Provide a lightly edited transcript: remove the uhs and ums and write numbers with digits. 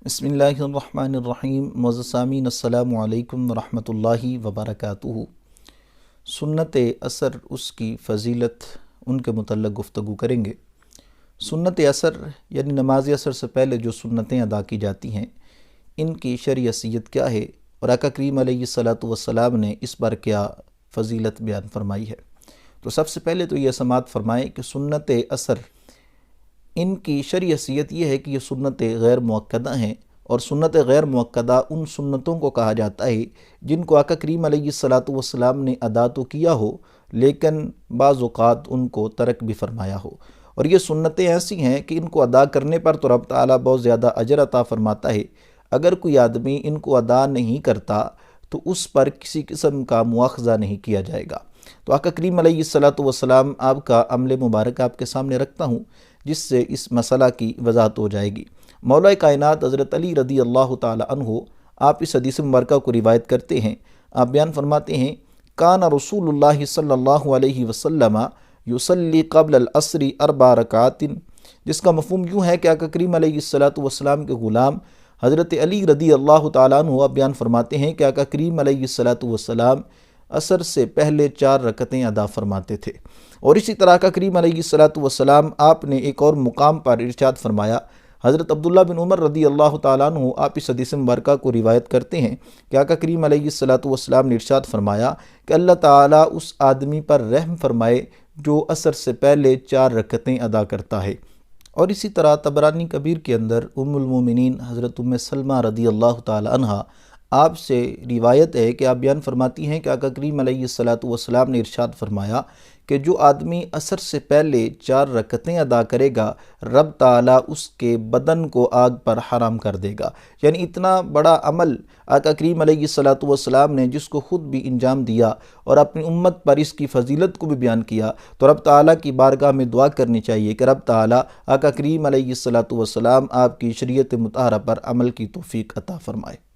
بسم اللہ الرحمن الرحیم. معزز سامعین، السلام علیکم ورحمۃ اللہ وبرکاتہ. سنت اثر، اس کی فضیلت، ان کے متعلق گفتگو کریں گے. سنت اثر یعنی نماز اثر سے پہلے جو سنتیں ادا کی جاتی ہیں، ان کی شرعی حیثیت کیا ہے اور آقا کریم علیہ الصلاۃ والسلام نے اس پر کیا فضیلت بیان فرمائی ہے. تو سب سے پہلے تو یہ سماعت فرمائیں کہ سنت اثر، ان کی شرعی حیثیت یہ ہے کہ یہ سنت غیر مؤکدہ ہیں، اور سنت غیر مؤکدہ ان سنتوں کو کہا جاتا ہے جن کو آقا کریم علیہ الصلاۃ والسلام نے ادا تو کیا ہو لیکن بعض اوقات ان کو ترک بھی فرمایا ہو. اور یہ سنتیں ایسی ہیں کہ ان کو ادا کرنے پر تو رب تعالیٰ بہت زیادہ اجر عطا فرماتا ہے. اگر کوئی آدمی ان کو ادا نہیں کرتا تو اس پر کسی قسم کا مواخذہ نہیں کیا جائے گا. تو آقا کریم علیہ الصلاۃ والسلام آپ کا عمل مبارک آپ کے سامنے رکھتا ہوں، جس سے اس مسئلہ کی وضاحت ہو جائے گی. مولا کائنات حضرت علی رضی اللہ تعالی عنہ، آپ اس حدیث مبارکہ کو روایت کرتے ہیں. آپ بیان فرماتے ہیں، کان رسول اللہ صلی اللہ علیہ وسلم یصلی قبل العصر 4 رکعات، جس کا مفہوم یوں ہے کہ آقا کریم علیہ الصلاۃ والسلام کے غلام حضرت علی رضی اللہ تعالیٰ عنہ آپ بیان فرماتے ہیں کہ آقا کریم علیہ الصلاۃ والسلام عصر سے پہلے 4 رکعتیں ادا فرماتے تھے. اور اسی طرح آقا کریم علیہ الصلاۃ والسلام آپ نے ایک اور مقام پر ارشاد فرمایا. حضرت عبداللہ بن عمر رضی اللہ تعالیٰ عنہ آپ اس حدیث مبارکہ کو روایت کرتے ہیں کہ آقا کریم علیہ الصلاۃ والسلام نے ارشاد فرمایا کہ اللہ تعالیٰ اس آدمی پر رحم فرمائے جو عصر سے پہلے 4 رکعتیں ادا کرتا ہے. اور اسی طرح طبرانی کبیر کے اندر ام المومنین حضرت ام سلمہ رضی اللہ تعالی عنہ آپ سے روایت ہے کہ آپ بیان فرماتی ہیں کہ آقا کریم علیہ الصلاۃ والسلام نے ارشاد فرمایا کہ جو آدمی عصر سے پہلے 4 رکعتیں ادا کرے گا، رب تعالیٰ اس کے بدن کو آگ پر حرام کر دے گا. یعنی اتنا بڑا عمل آقا کریم علیہ الصلاۃ والسلام نے جس کو خود بھی انجام دیا اور اپنی امت پر اس کی فضیلت کو بھی بیان کیا، تو رب تعالیٰ کی بارگاہ میں دعا کرنی چاہیے کہ رب تعالیٰ آقا کریم علیہ الصلاۃ والسلام آپ کی شریعت مطہرہ پر عمل کی توفیق عطا فرمائے.